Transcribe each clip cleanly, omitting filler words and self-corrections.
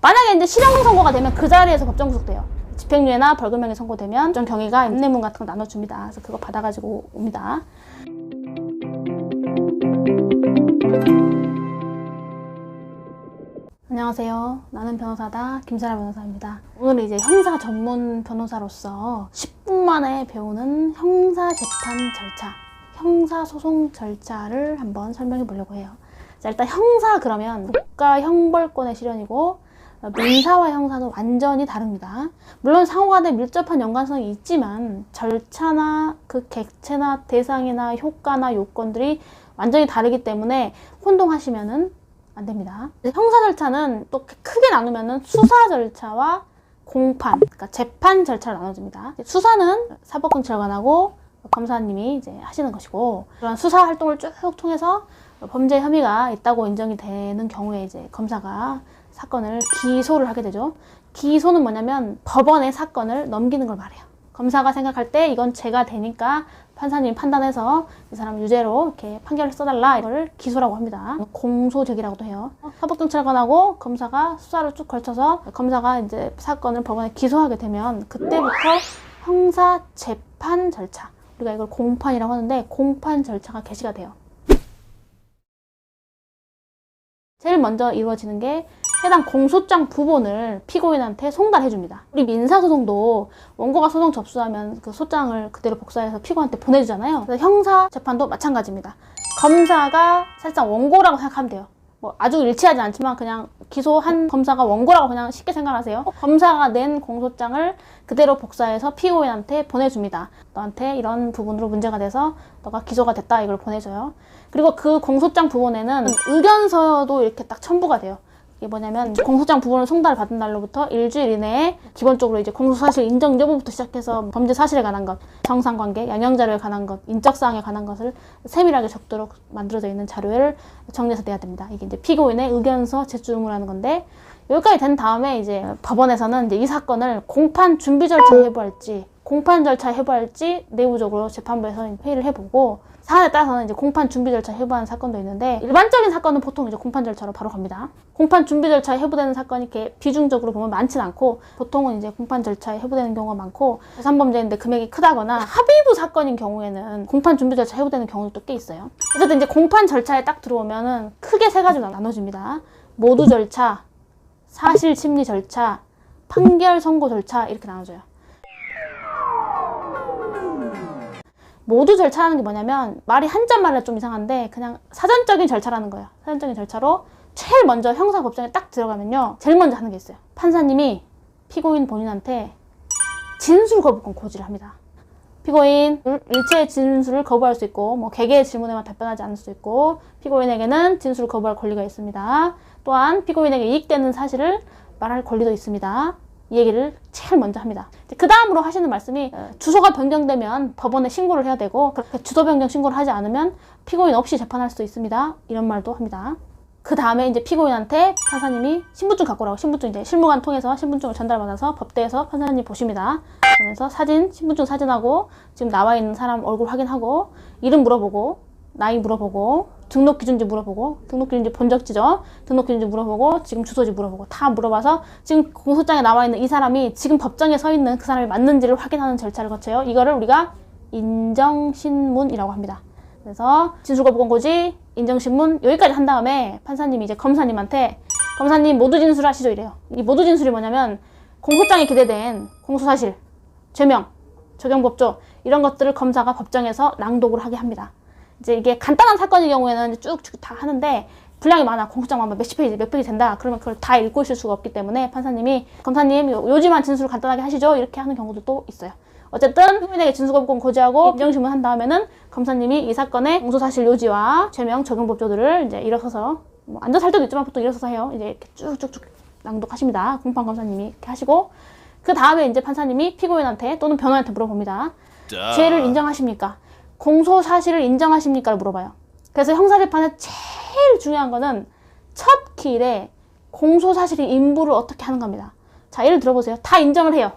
만약에 이제 실형 선고가 되면 그 자리에서 법정 구속돼요. 집행유예나 벌금형이 선고되면 법정 경위가 임내문 같은 거 나눠줍니다. 그래서 그거 받아가지고 옵니다. 안녕하세요. 나는 변호사다. 김사라 변호사입니다. 오늘은 이제 형사 전문 변호사로서 10분 만에 배우는 형사재판 절차, 형사소송 절차를 한번 설명해 보려고 해요. 자, 일단 형사 그러면 국가 형벌권의 실현이고 민사와 형사는 완전히 다릅니다. 물론 상호간에 밀접한 연관성이 있지만 절차나 그 객체나 대상이나 효과나 요건들이 완전히 다르기 때문에 혼동하시면은 안 됩니다. 형사 절차는 또 크게 나누면은 수사 절차와 공판, 그러니까 재판 절차를 나눠집니다. 수사는 사법경찰관하고 검사님이 이제 하시는 것이고, 그런 수사 활동을 쭉 통해서 범죄 혐의가 있다고 인정이 되는 경우에 이제 검사가 사건을 기소를 하게 되죠. 기소는 뭐냐면 법원에 사건을 넘기는 걸 말해요. 검사가 생각할 때 이건 죄가 되니까 판사님이 판단해서 이 사람 유죄로 이렇게 판결을 써달라, 이거를 기소라고 합니다. 공소제기라고도 해요. 사법경찰관하고 검사가 수사를 쭉 걸쳐서 검사가 이제 사건을 법원에 기소하게 되면 그때부터 형사 재판 절차, 우리가 이걸 공판이라고 하는데 공판 절차가 개시가 돼요. 제일 먼저 이루어지는 게 해당 공소장 부본을 피고인한테 송달해 줍니다. 우리 민사소송도 원고가 소송 접수하면 그 소장을 그대로 복사해서 피고한테 보내주잖아요. 그래서 형사재판도 마찬가지입니다. 검사가 사실상 원고라고 생각하면 돼요. 뭐 아주 일치하지 않지만 그냥 기소한 검사가 원고라고 그냥 쉽게 생각하세요. 검사가 낸 공소장을 그대로 복사해서 피고인한테 보내줍니다. 너한테 이런 부분으로 문제가 돼서 너가 기소가 됐다, 이걸 보내줘요. 그리고 그 공소장 부분에는 의견서도 이렇게 딱 첨부가 돼요. 이게 뭐냐면 공소장 부분을 송달을 받은 날로부터 일주일 이내에 기본적으로 이제 공소사실 인정 여부부터 시작해서 범죄 사실에 관한 것, 정상관계, 양형자료에 관한 것, 인적사항에 관한 것을 세밀하게 적도록 만들어져 있는 자료를 정리해서 내야 됩니다. 이게 이제 피고인의 의견서 제출 의무라는 건데, 여기까지 된 다음에 이제 법원에서는 이제 이 사건을 공판 준비 절차에 회부할지 공판 절차에 회부할지 내부적으로 재판부에서 회의를 해보고, 사안에 따라서는 이제 공판 준비 절차에 회부하는 사건도 있는데, 일반적인 사건은 보통 이제 공판 절차로 바로 갑니다. 공판 준비 절차에 회부되는 사건이 이렇게 비중적으로 보면 많지는 않고, 보통은 이제 공판 절차에 회부되는 경우가 많고, 재산범죄인데 금액이 크다거나 합의부 사건인 경우에는 공판 준비 절차에 회부되는 경우도 꽤 있어요. 어쨌든 이제 공판 절차에 딱 들어오면은 크게 세 가지로 나눠집니다. 모두 절차, 사실 심리 절차, 판결 선고 절차, 이렇게 나눠져요. 모두 절차라는 게 뭐냐면, 말이 한자 말이 좀 이상한데 그냥 사전적인 절차라는 거예요. 사전적인 절차로 제일 먼저 형사법정에 딱 들어가면요, 제일 먼저 하는 게 있어요. 판사님이 피고인 본인한테 진술 거부권 고지를 합니다. 피고인 일체의 진술을 거부할 수 있고, 뭐 개개의 질문에만 답변하지 않을 수 있고, 피고인에게는 진술을 거부할 권리가 있습니다. 또한 피고인에게 이익되는 사실을 말할 권리도 있습니다. 이 얘기를 제일 먼저 합니다. 그 다음으로 하시는 말씀이, 주소가 변경되면 법원에 신고를 해야 되고, 그렇게 주소 변경 신고를 하지 않으면 피고인 없이 재판할 수 있습니다. 이런 말도 합니다. 그 다음에 이제 피고인한테 판사님이 신분증 갖고 오라고, 신분증 이제 실무관 통해서 신분증을 전달받아서 법대에서 판사님 보십니다. 그러면서 신분증 사진하고 지금 나와 있는 사람 얼굴 확인하고, 이름 물어보고, 나이 물어보고, 등록기준지 물어보고, 등록기준지 본적지죠? 등록기준지 물어보고, 지금 주소지 물어보고, 다 물어봐서 지금 공소장에 나와 있는 이 사람이 지금 법정에 서 있는 그 사람이 맞는지를 확인하는 절차를 거쳐요. 이거를 우리가 인정신문이라고 합니다. 그래서 진술거부권 고지, 인정신문, 여기까지 한 다음에 판사님이 이제 검사님한테, 검사님 모두 진술하시죠, 이래요. 이 모두 진술이 뭐냐면, 공소장에 기재된 공소사실, 죄명, 적용법조, 이런 것들을 검사가 법정에서 낭독을 하게 합니다. 이제 이게 간단한 사건의 경우에는 쭉쭉 다 하는데, 분량이 많아. 공소장만 몇십 페이지, 몇 페이지 된다. 그러면 그걸 다 읽고 있을 수가 없기 때문에 판사님이, 검사님 요지만 진술을 간단하게 하시죠, 이렇게 하는 경우도 또 있어요. 어쨌든 피고인에게 진술거부권 고지하고 인정신문 한 다음에는 검사님이 이 사건의 공소사실 요지와 죄명, 적용법조들을 이제 일어서서, 뭐 앉아서 할 때도 있지만 보통 일어서서 해요. 이제 이렇게 쭉쭉쭉 낭독하십니다. 공판 검사님이 이렇게 하시고, 그 다음에 이제 판사님이 피고인한테 또는 변호인한테 물어봅니다. 죄를 인정하십니까? 공소사실을 인정하십니까?를 물어봐요. 그래서 형사재판의 제일 중요한 거는 첫 기일에 공소사실의 인부를 어떻게 하는 겁니다. 자, 예를 들어보세요. 다 인정을 해요.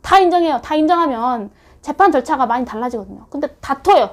다 인정해요. 다 인정하면 재판 절차가 많이 달라지거든요. 근데 다퉈요.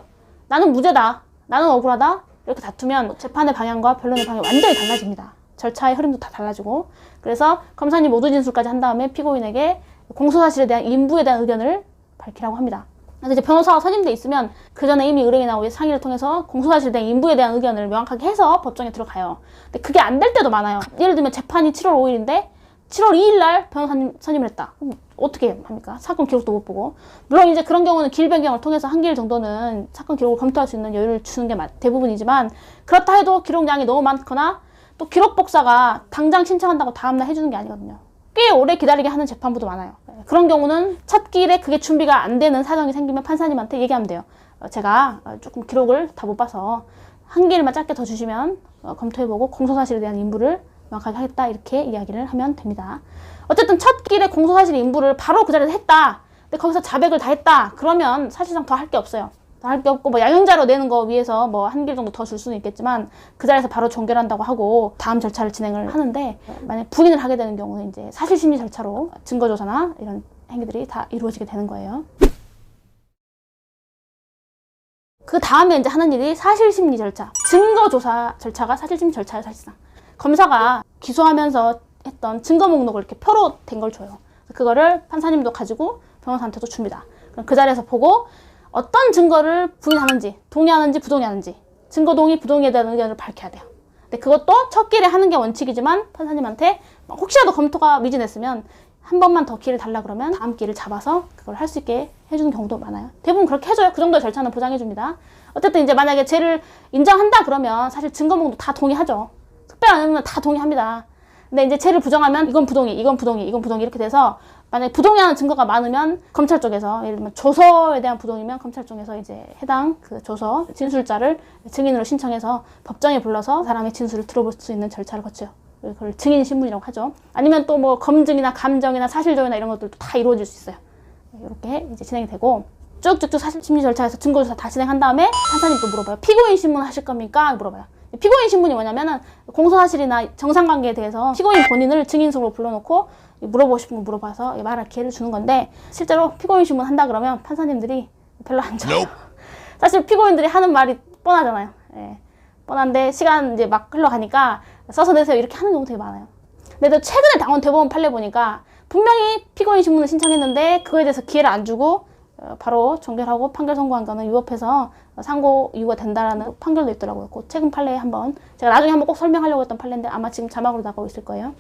나는 무죄다, 나는 억울하다, 이렇게 다투면 재판의 방향과 변론의 방향이 완전히 달라집니다. 절차의 흐름도 다 달라지고, 그래서 검사님 모두 진술까지 한 다음에 피고인에게 공소사실에 대한 인부에 대한 의견을 밝히라고 합니다. 그래서 이제 변호사가 선임돼 있으면 그 전에 이미 의뢰인하고 상의를 통해서 공소사실에 대한 인부에 대한 의견을 명확하게 해서 법정에 들어가요. 근데 그게 안 될 때도 많아요. 예를 들면 재판이 7월 5일인데 7월 2일 날 변호사님 선임을 했다. 그럼 어떻게 합니까? 사건 기록도 못 보고. 물론 이제 그런 경우는 길 변경을 통해서 한 길 정도는 사건 기록을 검토할 수 있는 여유를 주는 게 대부분이지만, 그렇다 해도 기록량이 너무 많거나 또 기록 복사가 당장 신청한다고 다음날 해주는 게 아니거든요. 꽤 오래 기다리게 하는 재판부도 많아요. 그런 경우는 첫 길에 그게 준비가 안 되는 사정이 생기면 판사님한테 얘기하면 돼요. 제가 조금 기록을 다 못 봐서 한 길만 짧게 더 주시면 검토해보고 공소사실에 대한 인부를 명확하게 하겠다, 이렇게 이야기를 하면 됩니다. 어쨌든 첫 길에 공소사실 인부를 바로 그 자리에서 했다. 근데 거기서 자백을 다 했다. 그러면 사실상 더 할 게 없어요. 더 할 게 없고, 뭐 양형자료 내는 거 위해서 뭐 한 길 정도 더 줄 수는 있겠지만 그 자리에서 바로 종결한다고 하고 다음 절차를 진행을 하는데, 만약 부인을 하게 되는 경우는 이제 사실심리 절차로 증거조사나 이런 행위들이 다 이루어지게 되는 거예요. 그 다음에 이제 하는 일이 사실심리 절차. 증거조사 절차가 사실심리 절차예요, 사실상. 검사가 기소하면서 했던 증거 목록을 이렇게 표로 된 걸 줘요. 그거를 판사님도 가지고 변호사한테도 줍니다. 그럼 그 자리에서 보고 어떤 증거를 부인하는지, 동의하는지 부동의하는지, 증거 동의, 부동의에 대한 의견을 밝혀야 돼요. 근데 그것도 첫 길에 하는 게 원칙이지만 판사님한테 혹시라도 검토가 미진했으면 한 번만 더 기회를 달라 그러면 다음 기회를 잡아서 그걸 할 수 있게 해주는 경우도 많아요. 대부분 그렇게 해줘요. 그 정도의 절차는 보장해줍니다. 어쨌든 이제 만약에 죄를 인정한다 그러면 사실 증거 목록 다 동의하죠. 특별한 의무는 다 동의합니다. 근데 이제 죄를 부정하면 이건 부동의, 이건 부동의, 이건 부동의 이렇게 돼서, 만약에 부동의하는 증거가 많으면 검찰 쪽에서, 예를 들면 조서에 대한 부동이면 검찰 쪽에서 이제 해당 그 조서 진술자를 증인으로 신청해서 법정에 불러서 사람의 진술을 들어볼 수 있는 절차를 거쳐요. 그걸 증인 신문이라고 하죠. 아니면 또 뭐 검증이나 감정이나 사실조회나 이런 것들도 다 이루어질 수 있어요. 이렇게 이제 진행이 되고, 쭉쭉쭉 사실심리 절차에서 증거조사 다 진행한 다음에 판사님 또 물어봐요. 피고인 신문 하실 겁니까? 물어봐요. 피고인 신문이 뭐냐면은 공소사실이나 정상관계에 대해서 피고인 본인을 증인석으로 불러놓고 물어보고 싶은 거 물어봐서 말할 기회를 주는 건데, 실제로 피고인 신문 한다 그러면 판사님들이 별로 안 좋아요. 사실 피고인들이 하는 말이 뻔하잖아요. 예. 뻔한데 시간 이제 막 흘러가니까 써서 내세요 이렇게 하는 경우 되게 많아요. 근데 또 최근에 당원 대법원 판례 보니까 분명히 피고인 신문을 신청했는데 그거에 대해서 기회를 안 주고 바로 종결하고 판결 선고한 거는 위법해서 상고 이유가 된다라는 판결도 있더라고요. 그 최근 판례에 한번, 제가 나중에 한번 꼭 설명하려고 했던 판례인데 아마 지금 자막으로 나가고 있을 거예요.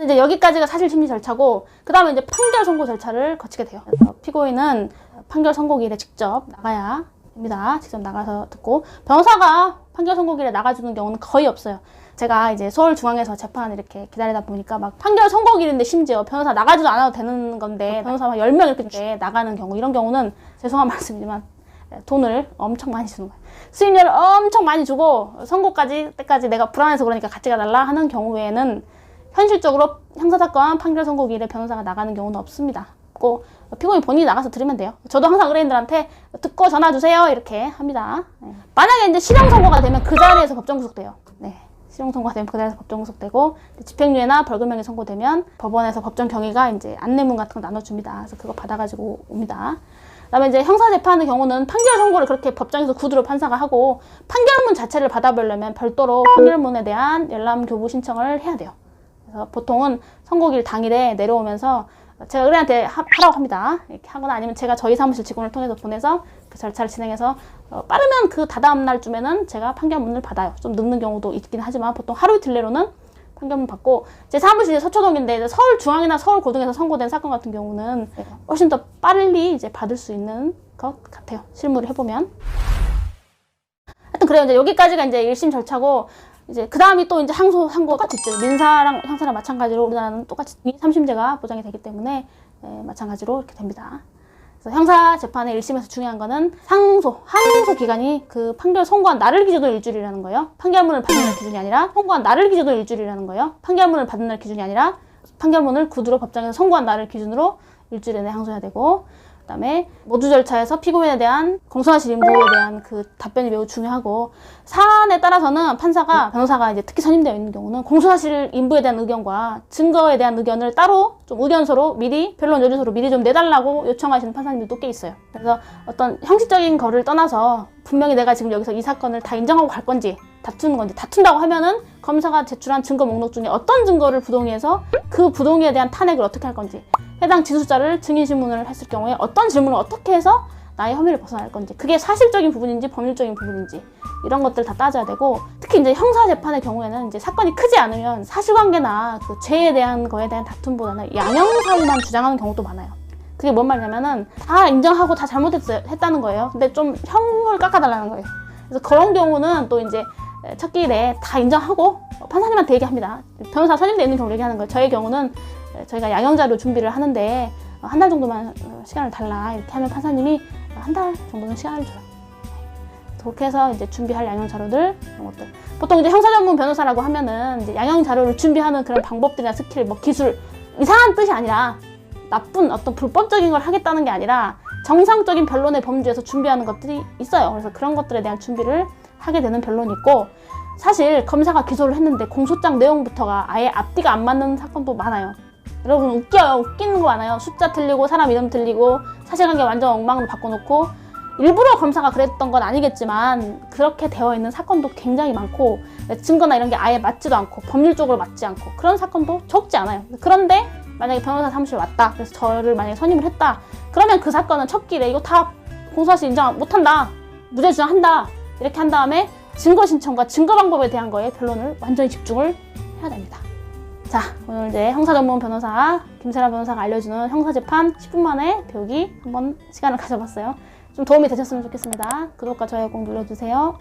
이제 여기까지가 사실심리 절차고, 그 다음에 이제 판결 선고 절차를 거치게 돼요. 그래서 피고인은 판결 선고일에 직접 나가야 됩니다. 직접 나가서 듣고, 변호사가 판결 선고일에 나가주는 경우는 거의 없어요. 제가 이제 서울중앙에서 재판 이렇게 기다리다 보니까 막 판결 선고일인데 심지어 변호사 나가지도 않아도 되는 건데 변호사 막 10명 이렇게 나가는 경우, 이런 경우는 죄송한 말씀이지만 돈을 엄청 많이 주는 거예요. 수임료를 엄청 많이 주고 선고까지 때까지 내가 불안해서 그러니까 같이 가달라 하는 경우 외에는 현실적으로 형사사건 판결 선고일에 변호사가 나가는 경우는 없습니다. 꼭 피고인 본인이 나가서 들으면 돼요. 저도 항상 의뢰인들한테 듣고 전화 주세요 이렇게 합니다. 만약에 이제 실형 선고가 되면 그 자리에서 법정 구속돼요. 네. 실형 선고가 되면 그 자리에서 법정 구속되고, 집행유예나 벌금형이 선고되면 법원에서 법정 경위가 이제 안내문 같은 거 나눠줍니다. 그래서 그거 받아가지고 옵니다. 그다음에 이제 형사재판의 경우는 판결 선고를 그렇게 법정에서 구두로 판사가 하고, 판결문 자체를 받아보려면 별도로 판결문에 대한 열람 교부 신청을 해야 돼요. 그래서 보통은 선고일 당일에 내려오면서 제가 의뢰한테 하라고 합니다. 이렇게 하거나 아니면 제가 저희 사무실 직원을 통해서 보내서 그 절차를 진행해서 빠르면 그 다다음 날쯤에는 제가 판결문을 받아요. 좀 늦는 경우도 있긴 하지만 보통 하루 이틀 내로는 판결문 받고, 제 사무실이 서초동인데 서울중앙이나 서울고등에서 선고된 사건 같은 경우는 훨씬 더 빨리 이제 받을 수 있는 것 같아요. 실무를 해보면. 하여튼 그래요. 이제 여기까지가 이제 1심 절차고, 이제 그 다음이 또 이제 항소, 상고 똑같이 있죠. 민사랑 형사랑 마찬가지로 우리나라는 똑같이 3심제가 보장이 되기 때문에 마찬가지로 이렇게 됩니다. 그래서 형사 재판의 1심에서 중요한 거는 항소 기간이 그 판결 선고한 날을 기준으로 일주일이라는 거예요. 판결문을 받는 날 기준이 아니라 선고한 날을 기준으로 일주일이라는 거예요. 판결문을 받는 날 기준이 아니라 판결문을 구두로 법정에서 선고한 날을 기준으로 일주일 내내 항소해야 되고, 그다음에 모두 절차에서 피고인에 대한 공소사실 인부에 대한 그 답변이 매우 중요하고, 사안에 따라서는 판사가, 변호사가 이제 특히 선임되어 있는 경우는 공소사실 인부에 대한 의견과 증거에 대한 의견을 따로 좀 의견서로 미리, 변론 요지서로 미리 좀 내달라고 요청하시는 판사님들도 꽤 있어요. 그래서 어떤 형식적인 거를 떠나서 분명히 내가 지금 여기서 이 사건을 다 인정하고 갈 건지, 다투는 건지, 다툰다고 하면은 검사가 제출한 증거 목록 중에 어떤 증거를 부동의해서 그 부동의에 대한 탄핵을 어떻게 할 건지, 해당 진술자를 증인신문을 했을 경우에 어떤 질문을 어떻게 해서 나의 혐의를 벗어날 건지, 그게 사실적인 부분인지 법률적인 부분인지, 이런 것들 다 따져야 되고, 특히 이제 형사재판의 경우에는 이제 사건이 크지 않으면 사실관계나 그 죄에 대한 거에 대한 다툼보다는 양형사유만 주장하는 경우도 많아요. 그게 뭔 말이냐면은 다 인정하고 다 했다는 거예요. 근데 좀 형을 깎아달라는 거예요. 그래서 그런 경우는 또 이제 첫 길에 다 인정하고 판사님한테 얘기합니다. 변호사 선임돼 있는 경우를 얘기하는 거예요. 저의 경우는 저희가 양형자료 준비를 하는데 한 달 정도만 시간을 달라, 이렇게 하면 판사님이 한 달 정도는 시간을 줘요. 그렇게 해서 이제 준비할 양형 자료들, 이런 것들. 보통 이제 형사 전문 변호사라고 하면은 이제 양형 자료를 준비하는 그런 방법들이나 스킬, 뭐 기술, 이상한 뜻이 아니라 나쁜 어떤 불법적인 걸 하겠다는 게 아니라 정상적인 변론의 범주에서 준비하는 것들이 있어요. 그래서 그런 것들에 대한 준비를 하게 되는 변론이 있고, 사실 검사가 기소를 했는데 공소장 내용부터가 아예 앞뒤가 안 맞는 사건도 많아요. 여러분 웃겨요. 웃기는 거 많아요. 숫자 틀리고 사람 이름 틀리고 사실관계 완전 엉망으로 바꿔놓고, 일부러 검사가 그랬던 건 아니겠지만 그렇게 되어 있는 사건도 굉장히 많고, 증거나 이런 게 아예 맞지도 않고 법률적으로 맞지 않고 그런 사건도 적지 않아요. 그런데 만약에 변호사 사무실 왔다, 그래서 저를 만약에 선임을 했다, 그러면 그 사건은 첫 길에 이거 다 공소사실 인정 못한다, 무죄 주장한다, 이렇게 한 다음에 증거 신청과 증거 방법에 대한 거에 변론을 완전히 집중을 해야 됩니다. 자, 오늘 이제 형사 전문 변호사 김세라 변호사가 알려주는 형사재판 10분 만에 배우기 한번 시간을 가져봤어요. 좀 도움이 되셨으면 좋겠습니다. 구독과 좋아요 꼭 눌러주세요.